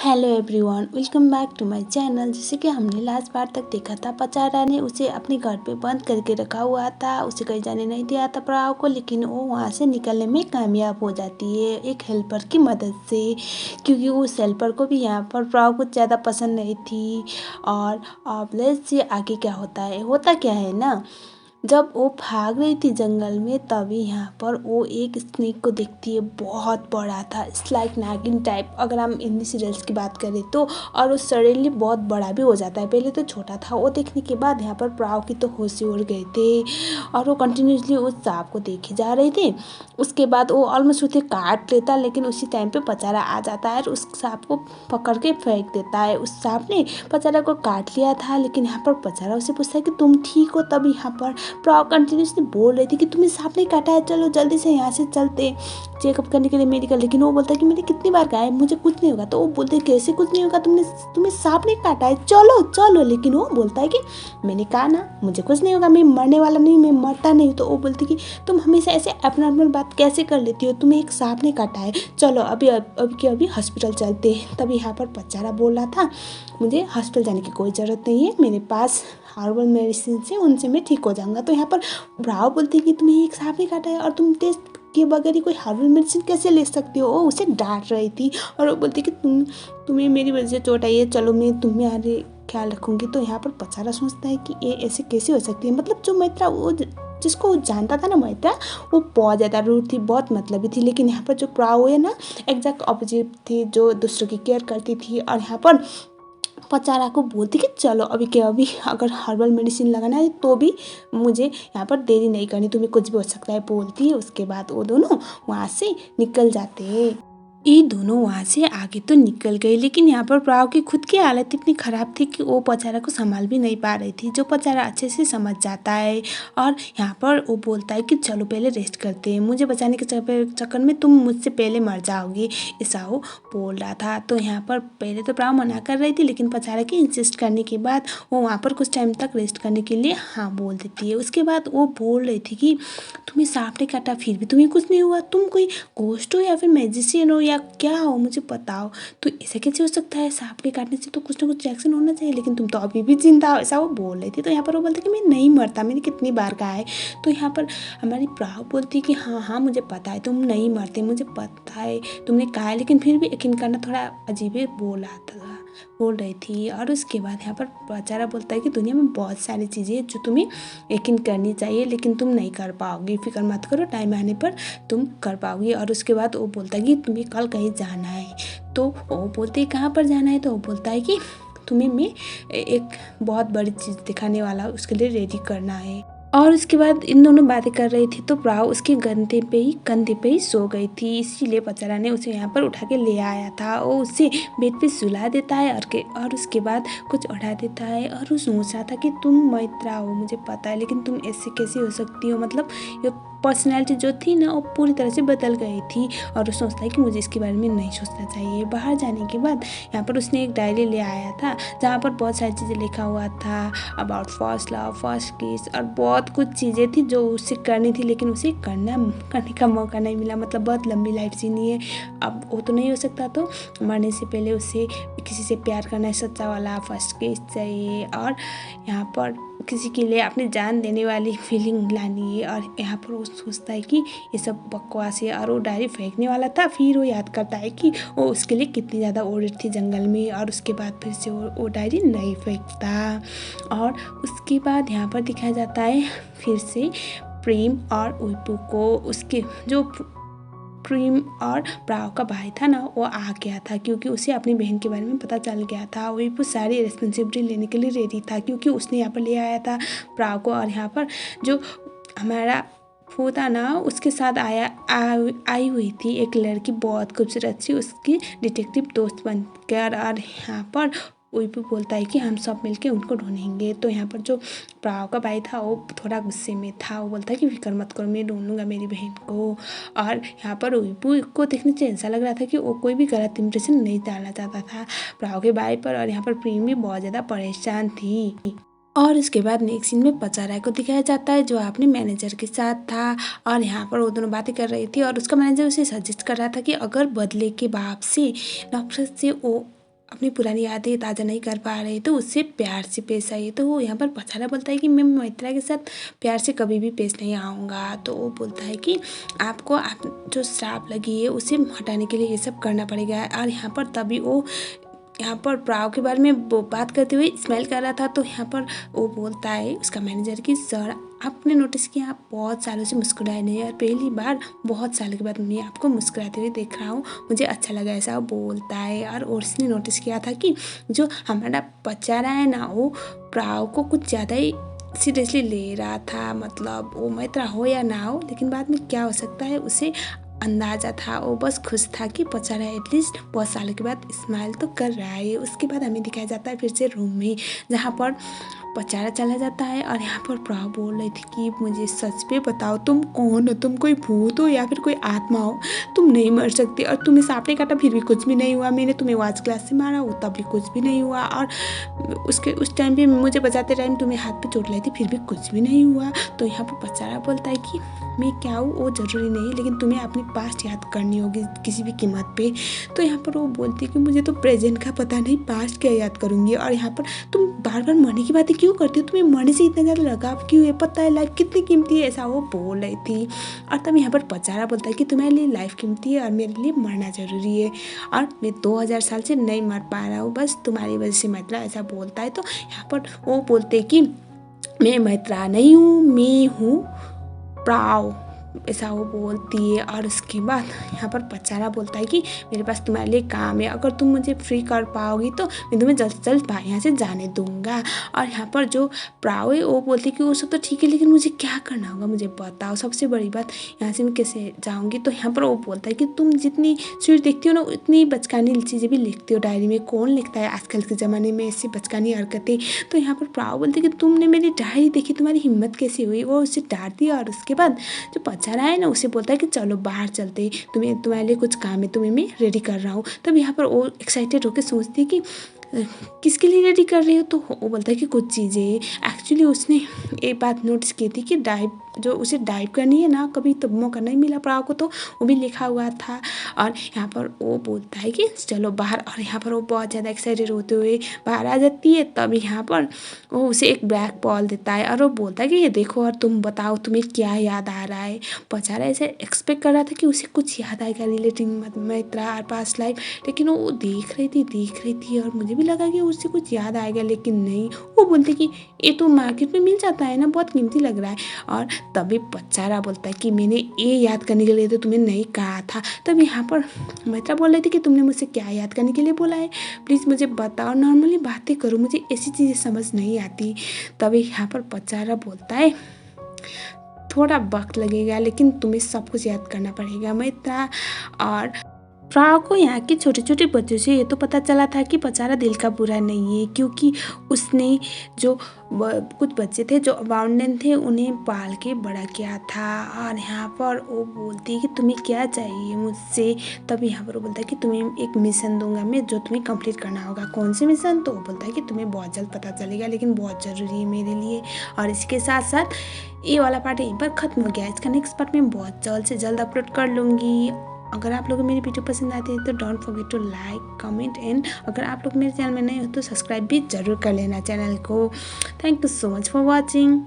Hello everyone, welcome back to my channel. जैसे कि हमने लास्ट बार तक देखा था, पचारा ने उसे अपने घर पे बंद करके रखा हुआ था। उसे कहीं जाने नहीं दिया था प्राव को, लेकिन वो वहाँ से निकलने में कामयाब हो जाती है एक हेल्पर की मदद से, क्योंकि उस हेल्पर को भी यहाँ पर प्राव कुछ ज़्यादा पसंद नहीं थी। और अब लेट्स सी आगे क्या होता है। होता क्या है ना, जब वो भाग रही थी जंगल में, तभी यहाँ पर वो एक स्नेक को देखती है। बहुत बड़ा था, इट्स लाइक नागिन टाइप अगर हम हिंदी सीरियल्स की बात करें तो। और वो सडनली बहुत बड़ा भी हो जाता है। पहले तो छोटा था। वो देखने के बाद यहाँ पर प्राव की तो होश ही उड़ गए थे और वो कंटिन्यूसली उस सांप को देखे जा रहे थे। उसके बाद वो ऑलमोस्ट उसे काट लेता, लेकिन उसी टाइम पे पचारा आ जाता है और उस सांप को पकड़ के फेंक देता है। उस सांप ने पचारा को काट लिया था, लेकिन यहाँ पर पचारा उसे पूछता है कि तुम ठीक हो। तब यहाँ पर प्राव कंटिन्यूसली बोल रही थी कि तुम्हें सांप नहीं काटा है, चलो जल्दी से यहाँ से चलते चेकअप करने के लिए मेडिकल। लेकिन वो बोलता है कि मैंने कितनी बार कहा है मुझे कुछ नहीं होगा। तो वो बोलते कैसे कुछ नहीं होगा, तुम्हें सांप नहीं काटा है, चलो चलो। लेकिन वो बोलता है कि मैंने कहा ना मुझे कुछ नहीं होगा, मैं मरने वाला नहीं, मैं मरता नहीं। तो वो बोलती कि तुम हमेशा ऐसे एबनॉर्मल बात कैसे कर लेती हो, तुम्हें एक सांप ने काटा है, चलो अभी हॉस्पिटल चलते हैं। तभी यहाँ पर पचारा बोल रहा था मुझे हॉस्पिटल जाने की कोई ज़रूरत नहीं है, मेरे पास हर्बल मेडिसिन से उनसे मैं ठीक हो जाऊंगा। तो यहाँ पर ब्राव बोलती है कि तुम्हें एक सांप ने काटा है और तुम टेस्ट के बगैर ही कोई हर्बल मेडिसिन कैसे ले सकती हो। वो उसे डांट रही थी और वो बोलती कि तुम्हें मेरी वजह से चोट आई है, चलो मैं तुम्हारे ख्याल रखूँगी। तो यहाँ पर पचारा सोचता है कि ये ऐसे कैसे हो सकती है। मतलब जो मैत्रा वो जिसको वो जानता था ना, मैत्रा वो बहुत ज़्यादा रूड थी, बहुत मतलबी थी। लेकिन यहाँ पर जो प्राव है ना, एग्जैक्ट ऑपोजिट थी, जो दूसरों की केयर करती थी। और यहाँ पर पचारा को बोलती कि चलो अभी के अभी अगर हर्बल मेडिसिन लगाना है तो भी मुझे यहाँ पर देरी नहीं करनी, तुम्हें कुछ भी हो सकता है बोलती है। उसके बाद वो दोनों वहाँ से निकल जाते हैं। ये दोनों वहाँ से आगे तो निकल गए, लेकिन यहाँ पर प्राव की खुद की हालत इतनी ख़राब थी कि वो पचारा को संभाल भी नहीं पा रही थी, जो पचारा अच्छे से समझ जाता है। और यहाँ पर वो बोलता है कि चलो पहले रेस्ट करते हैं, मुझे बचाने के चक्कर में तुम मुझसे पहले मर जाओगी, ऐसा वो बोल रहा था। तो यहाँ पर पहले तो प्राव मना कर रही थी, लेकिन पचारा की इंसिस्ट करने के बाद वो वहाँ पर कुछ टाइम तक रेस्ट करने के लिए हाँ बोल देती है। उसके बाद वो बोल रही थी कि तुम्हें सांप ने काटा फिर भी तुम्हें कुछ नहीं हुआ, तुम कोई गोस्ट हो या फिर मैजिशियन हो या क्या हो, मुझे बताओ। तो ऐसा कैसे हो सकता है, सांप के काटने से तो कुछ ना कुछ रिएक्शन होना चाहिए, लेकिन तुम तो अभी भी जिंदा हो, ऐसा वो बोल रही थी। तो यहाँ पर वो बोलते कि मैं नहीं मरता, मैंने कितनी बार कहा है। तो यहाँ पर हमारी प्राव बोलती कि हाँ हाँ मुझे पता है तुम नहीं मरते, मुझे पता है तुमने कहा है, लेकिन फिर भी यकीन करना थोड़ा अजीब है बोल रही थी। और उसके बाद यहाँ पर बेचारा बोलता है कि दुनिया में बहुत सारी चीज़ें हैं जो तुम्हें यकीन करनी चाहिए, लेकिन तुम नहीं कर पाओगी, फिक्र मत करो, टाइम आने पर तुम कर पाओगी। और उसके बाद वो बोलता है कि तुम्हें कल कहीं जाना है। तो वो बोलते हैं कहाँ पर जाना है। तो वो बोलता है कि तुम्हें मैं एक बहुत बड़ी चीज़ दिखाने वाला, उसके लिए रेडी करना है। और उसके बाद इन दोनों बातें कर रही थी तो प्राव उसके कंधे पे ही सो गई थी, इसीलिए पचारा ने उसे यहाँ पर उठा के ले आया था। वो उसे बेड पे सुला देता है और उसके बाद कुछ उठा देता है। और वो सोच रहा था कि तुम मैत्रा हो, मुझे पता है, लेकिन तुम ऐसे कैसे हो सकती हो। मतलब ये पर्सनैलिटी जो थी ना वो पूरी तरह से बदल गई थी। और वो सोचता है कि मुझे इसके बारे में नहीं सोचना चाहिए। बाहर जाने के बाद यहाँ पर उसने एक डायरी ले आया था, जहाँ पर बहुत सारी चीज़ें लिखा हुआ था अबाउट फर्स्ट लव, फर्स्ट किस, और बहुत कुछ चीज़ें थी जो उसे करनी थी, लेकिन उसे करने का मौका नहीं मिला। मतलब बहुत लंबी लाइफ जीनी है, अब वो तो नहीं हो सकता। तो मरने से पहले उसे किसी से प्यार करना है, सच्चा वाला फर्स्ट किस चाहिए, और यहाँ पर किसी के लिए अपनी जान देने वाली फीलिंग लानी है। और यहाँ पर वो सोचता है कि ये सब बकवास है, और वो डायरी फेंकने वाला था। फिर वो याद करता है कि वो उसके लिए कितनी ज़्यादा ओल्ड थी जंगल में, और उसके बाद फिर से वो डायरी नहीं फेंकता। और उसके बाद यहाँ पर दिखाया जाता है फिर से प्रेम और उइपू को। उसके जो प्रेम और प्राव का भाई था ना, वो आ गया था, क्योंकि उसे अपनी बहन के बारे में पता चल गया था। वो सारी रिस्पॉन्सिबिलिटी लेने के लिए रेडी था, क्योंकि उसने यहाँ पर ले आया था प्राव को। और यहाँ पर जो हमारा फू था ना, उसके साथ आई हुई थी एक लड़की, बहुत खूबसूरत सी, उसकी डिटेक्टिव दोस्त बनकर। और यहाँ पर वही भी बोलता है कि हम सब मिलके उनको ढूंढेंगे। तो यहाँ पर जो प्राव का भाई था वो थोड़ा गुस्से में था, वो बोलता है कि फिक्र मत करो, मैं ढूंढूंगा मेरी बहन को। और यहाँ पर उइपू को देखने से ऐसा लग रहा था कि वो कोई भी गलत इंप्रेशन नहीं डालना चाहता था प्राव के भाई पर। और यहाँ पर प्रेम भी बहुत ज़्यादा परेशान थी। और इसके बाद नेक्स्ट सीन में पचारा को दिखाया जाता है, जो अपने मैनेजर के साथ था। और यहाँ पर वो दोनों बातें कर रही थी, और उसका मैनेजर उसे सजेस्ट कर रहा था कि अगर बदले के भाव से नफरत से वो अपनी पुरानी यादें ताज़ा नहीं कर पा रहे तो उससे प्यार से पेश आइए। तो वो यहाँ पर पछाड़ा बोलता है कि मैं मैत्रा के साथ प्यार से कभी भी पेश नहीं आऊँगा। तो वो बोलता है कि आपको आप जो श्राप लगी है उसे हटाने के लिए ये सब करना पड़ेगा। और यहाँ पर तभी वो यहाँ पर प्राव के बारे में वो बात करते हुए स्माइल कर रहा था। तो यहाँ पर वो बोलता है उसका मैनेजर कि सर आपने नोटिस किया आप बहुत सालों से मुस्कुराए नहीं और पहली बार बहुत सालों के बाद मैं आपको मुस्कुराते हुए देख रहा हूँ, मुझे अच्छा लगा, ऐसा वो बोलता है। और उसने नोटिस किया था कि जो हमारा बच्चा रहा है ना वो प्राव को कुछ ज़्यादा ही सीरियसली ले रहा था। मतलब वो मैत्रा हो या ना हो, लेकिन बाद में क्या हो सकता है उसे अंदाज़ा था। वो बस खुश था कि पचारा एटलीस्ट बहुत सालों के बाद स्माइल तो कर रहा है। उसके बाद हमें दिखाया जाता है फिर से रूम में, जहाँ पर पचारा चला जाता है। और यहाँ पर प्राव बोल रही थी कि मुझे सच पे बताओ तुम कौन हो, तुम कोई भूत हो या फिर कोई आत्मा हो, तुम नहीं मर सकती। और तुम्हें सांप ने काटा फिर भी कुछ भी नहीं हुआ, मैंने तुम्हें वाच क्लास से मारा वो तब भी कुछ भी नहीं हुआ, और उस टाइम पे मुझे बचाते टाइम तुम्हें हाथ पे चोट लाई थी फिर भी कुछ भी नहीं हुआ। तो यहाँ पर पचारा बोलता है कि मैं क्या हूँ वो ज़रूरी नहीं, लेकिन तुम्हें अपनी पास्ट याद करनी होगी किसी भी कीमत पे। तो यहाँ पर वो बोलती है कि मुझे तो प्रेजेंट का पता नहीं, पास्ट क्या याद करूँगी। और यहाँ पर तुम बार बार मरने की बातें क्यों करती हो, तुम्हें मरने से इतना ज़्यादा लगाव क्यों है, पता है लाइफ कितनी कीमती है, ऐसा वो बोल रही थी। और तब यहाँ पर पचारा बोलता है कि तुम्हारे लिए लाइफ कीमती है और मेरे लिए मरना ज़रूरी है, और मैं 2000 साल से नहीं मर पा रहा हूँ बस तुम्हारी वजह से मैत्रा, ऐसा बोलता है। तो यहाँ पर वो बोलते कि मैं मैत्रा नहीं हूँ, मैं हूँ प्राव, ऐसा वो बोलती है। और उसके बाद यहाँ पर पचारा बोलता है कि मेरे पास तुम्हारे लिए काम है, अगर तुम मुझे फ्री कर पाओगी तो मैं तुम्हें जल्द से जल्द यहाँ से जाने दूंगा। और यहाँ पर जो प्राव है वो बोलती है कि वो सब तो ठीक है, लेकिन मुझे क्या करना होगा मुझे बताओ, सबसे बड़ी बात यहाँ से मैं कैसे जाऊँगी। तो यहाँ पर वो बोलता है कि तुम जितनी स्वीट देखती हो ना उतनी बचकानी चीज़ें भी लिखती हो डायरी में, कौन लिखता है आजकल के ज़माने में ऐसी बचकानी हरकतें। तो यहाँ पर प्राव बोलते कि तुमने मेरी डायरी देखी, तुम्हारी हिम्मत कैसी हुई। वो उसे डांटती है। और उसके बाद जो पचारा है ना उसे बोलता है कि चलो बाहर चलते, तुम्हारे लिए कुछ काम है, तुम्हें मैं रेडी कर रहा हूँ। तब यहाँ पर वो एक्साइटेड होकर सोचती है कि किसके लिए रेडी कर रही हो। तो वो बोलता है कि कुछ चीज़ें। एक्चुअली उसने एक बात नोटिस की थी कि डाइव जो उसे डाइव करनी है ना, कभी तो मौका नहीं मिला प्राव को, तो वो भी लिखा हुआ था। और यहाँ पर वो बोलता है कि चलो बाहर, और यहाँ पर वो बहुत ज़्यादा एक्साइटेड होते हुए बाहर आ जाती है। तब यहाँ पर वो उसे एक ब्लैक बॉल देता है और वो बोलता है कि ये देखो और तुम बताओ तुम्हें क्या याद आ रहा है। पचारा ऐसे एक्सपेक्ट कर रहा था कि उसे कुछ याद आएगा रिलेटिंग मैत्रा और पास्ट लाइफ, लेकिन वो देख रही थी और मुझे भी लगा कि उसे कुछ याद आएगा, लेकिन नहीं। वो बोलते कि ये तो मार्केट में मिल जाता है ना, बहुत कीमती लग रहा है। और तभी पचारा बोलता है कि मैंने ये याद करने के लिए तो तुम्हें नहीं कहा था। तब यहाँ पर मैत्रा बोल रही थी कि तुमने मुझसे क्या याद करने के लिए बोला है, प्लीज़ मुझे बताओ, नॉर्मली बातें करो, मुझे ऐसी चीज़ें समझ नहीं आती। तभी यहाँ पर पचारा बोलता है थोड़ा वक्त लगेगा, लेकिन तुम्हें सब कुछ याद करना पड़ेगा मैत्रा। और प्राव को यहाँ के छोटे छोटे बच्चों से ये तो पता चला था कि पचारा दिल का बुरा नहीं है, क्योंकि उसने जो कुछ बच्चे थे जो अबाउंडेड थे उन्हें पाल के बड़ा किया था। और यहाँ पर वो बोलती है कि तुम्हें क्या चाहिए मुझसे। तब यहाँ पर वो बोलता है कि तुम्हें एक मिशन दूंगा मैं, जो तुम्हें कंप्लीट करना होगा। कौन सी मिशन? तो वो बोलता है कि तुम्हें बहुत जल्द पता चलेगा, लेकिन बहुत ज़रूरी है मेरे लिए। और इसके साथ साथ ये वाला पार्ट यहीं पर ख़त्म हो गया। इसका नेक्स्ट पार्ट मैं बहुत जल्द से जल्द अपलोड कर लूँगी। अगर आप लोगों को मेरी वीडियो पसंद आती है तो don't forget to like comment, and अगर आप लोग मेरे चैनल में नए हो तो सब्सक्राइब भी ज़रूर कर लेना चैनल को। Thank you so much for watching.